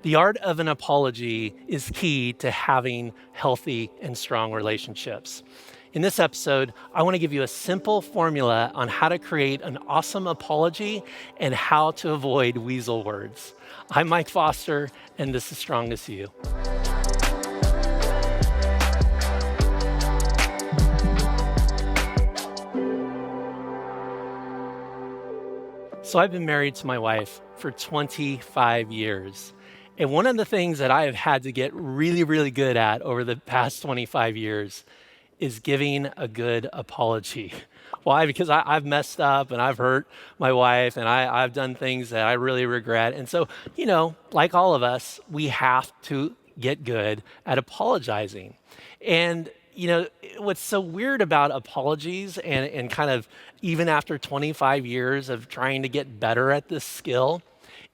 The art of an apology is key to having healthy and strong relationships. In this episode, I want to give you a simple formula on how to create an awesome apology and how to avoid weasel words. I'm Mike Foster, and this is Strong as You. So I've been married to my wife for 25 years. And one of the things that I have had to get really good at over the past 25 years is giving a good apology. Why? Because I've messed up and I've hurt my wife and I've done things that I really regret. And so, like all of us, we have to get good at apologizing. And what's so weird about apologies and kind of even after 25 years of trying to get better at this skill,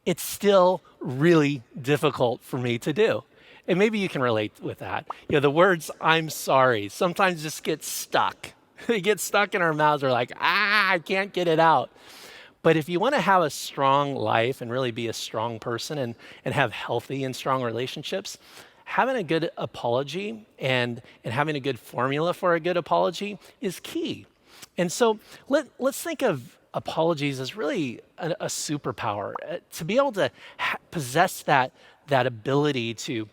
it's still really difficult for me to do. And maybe you can relate with that. The words "I'm sorry" sometimes just get stuck. They get stuck in our mouths. We're like, I can't get it out. But if you want to have a strong life and really be a strong person and have healthy and strong relationships, having a good apology and having a good formula for a good apology is key. And so let's think of apologies as really a superpower. To be able to possess that ability to,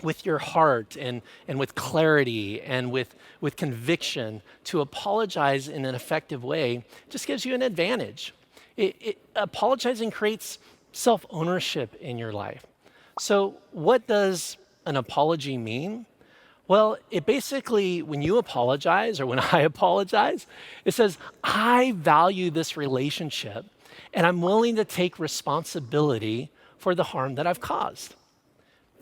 with your heart and with clarity and with conviction, to apologize in an effective way just gives you an advantage. Apologizing creates self-ownership in your life. So what does an apology mean? Well, it basically, when you apologize or when I apologize, it says, I value this relationship and I'm willing to take responsibility for the harm that I've caused.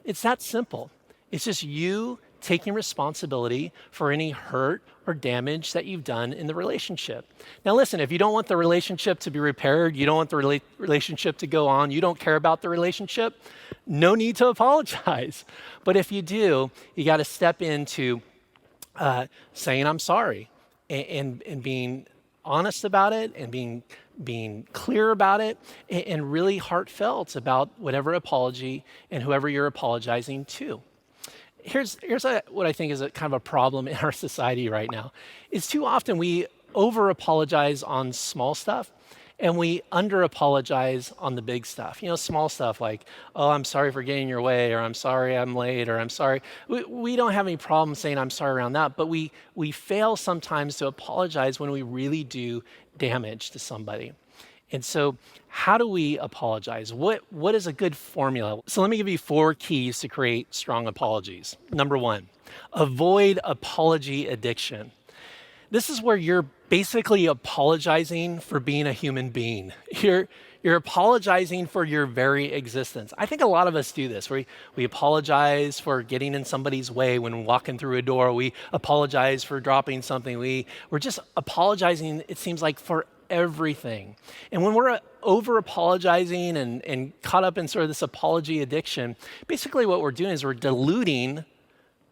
It's that simple. It's just you taking responsibility for any hurt or damage that you've done in the relationship. Now listen, if you don't want the relationship to be repaired, you don't want the relationship to go on, you don't care about the relationship, no need to apologize. But if you do, you got to step into saying I'm sorry and being honest about it and being clear about it and really heartfelt about whatever apology and whoever you're apologizing to. Here's what I think is a kind of a problem in our society right now, is too often we over-apologize on small stuff and we under-apologize on the big stuff. Small stuff like, oh, I'm sorry for getting in your way, or I'm sorry I'm late, or I'm sorry. We don't have any problem saying I'm sorry around that, but we fail sometimes to apologize when we really do damage to somebody. And so how do we apologize? What is a good formula? So let me give you 4 keys to create strong apologies. Number 1, avoid apology addiction. This is where you're basically apologizing for being a human being. You're apologizing for your very existence. I think a lot of us do this. We apologize for getting in somebody's way when walking through a door. We apologize for dropping something. We're just apologizing, it seems like, for everything. And when we're over apologizing and caught up in sort of this apology addiction, basically what we're doing is we're diluting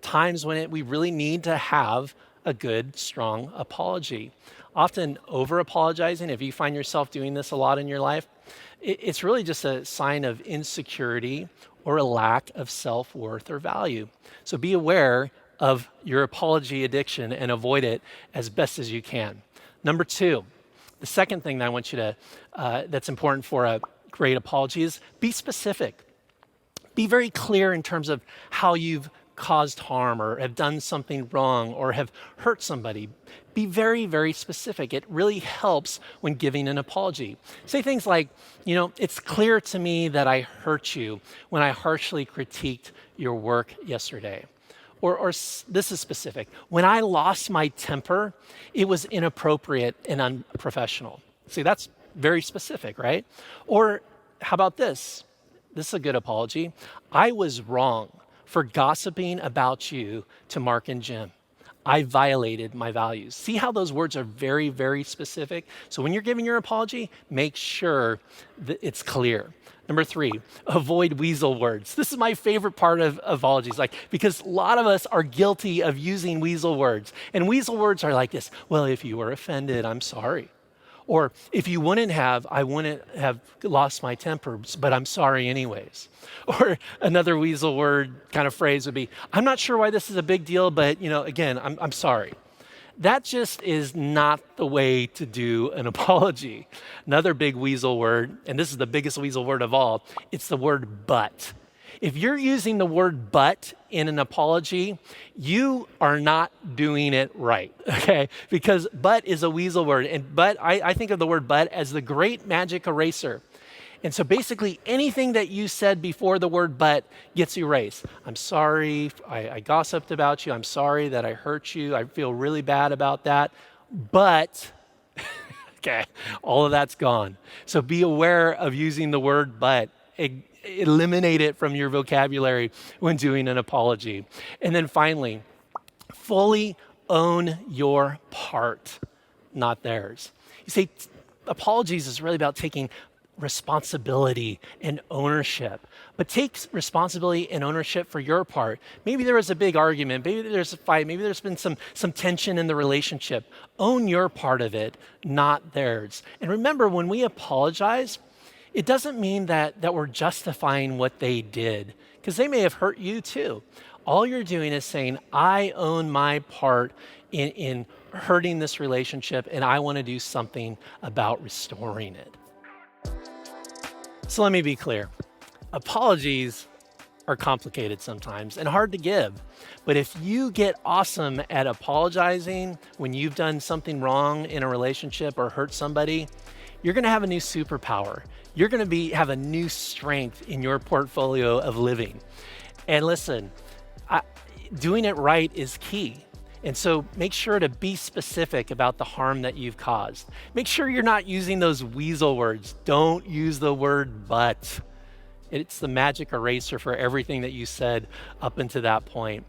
times when we really need to have a good, strong apology. Often over apologizing, if you find yourself doing this a lot in your life, it's really just a sign of insecurity or a lack of self-worth or value. So be aware of your apology addiction and avoid it as best as you can. Number 2, the second thing that I want you to, that's important for a great apology is be specific. Be very clear in terms of how you've caused harm or have done something wrong or have hurt somebody. Be very specific. It really helps when giving an apology. Say things like, it's clear to me that I hurt you when I harshly critiqued your work yesterday. Or this is specific. When I lost my temper, it was inappropriate and unprofessional. See, that's very specific, right? Or how about this? This is a good apology. I was wrong for gossiping about you to Mark and Jim. I violated my values. See how those words are very specific? So when you're giving your apology, make sure that it's clear. Number 3, avoid weasel words. This is my favorite part of apologies, because a lot of us are guilty of using weasel words. And weasel words are like this: well, if you were offended, I'm sorry. Or if you wouldn't have, I wouldn't have lost my temper, but I'm sorry anyways. Or another weasel word kind of phrase would be, I'm not sure why this is a big deal, but again, I'm sorry. That just is not the way to do an apology. Another big weasel word, and this is the biggest weasel word of all, it's the word but. If you're using the word but in an apology, you are not doing it right, okay? Because but is a weasel word. And but, I think of the word but as the great magic eraser. And so basically anything that you said before the word but gets erased. I'm sorry, I gossiped about you. I'm sorry that I hurt you. I feel really bad about that. But, okay, all of that's gone. So be aware of using the word but. Eliminate it from your vocabulary when doing an apology. And then finally, fully own your part, not theirs. You see, apologies is really about taking responsibility and ownership, but take responsibility and ownership for your part. Maybe there was a big argument, maybe there's a fight, maybe there's been some tension in the relationship. Own your part of it, not theirs. And remember, when we apologize, it doesn't mean that we're justifying what they did, because they may have hurt you too. All you're doing is saying, I own my part in hurting this relationship, and I want to do something about restoring it. So let me be clear. Apologies are complicated sometimes and hard to give. But if you get awesome at apologizing when you've done something wrong in a relationship or hurt somebody, you're going to have a new superpower. You're going to have a new strength in your portfolio of living. And listen, doing it right is key. And so make sure to be specific about the harm that you've caused. Make sure you're not using those weasel words. Don't use the word but. It's the magic eraser for everything that you said up until that point.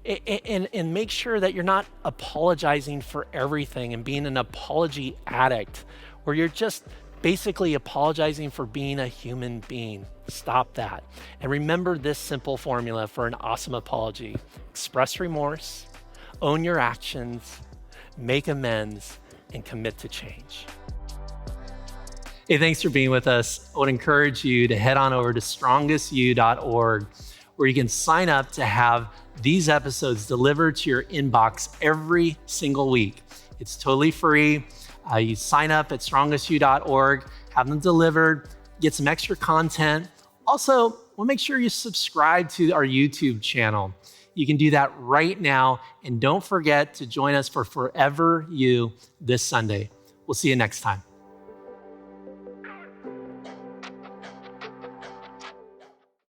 And make sure that you're not apologizing for everything and being an apology addict, where you're just basically apologizing for being a human being. Stop that. And remember this simple formula for an awesome apology. Express remorse, own your actions, make amends, and commit to change. Hey, thanks for being with us. I would encourage you to head on over to strongestyou.org, where you can sign up to have these episodes delivered to your inbox every single week. It's totally free. You sign up at strongestyou.org, have them delivered, get some extra content. Also, we'll make sure you subscribe to our YouTube channel. You can do that right now. And don't forget to join us for Forever You this Sunday. We'll see you next time.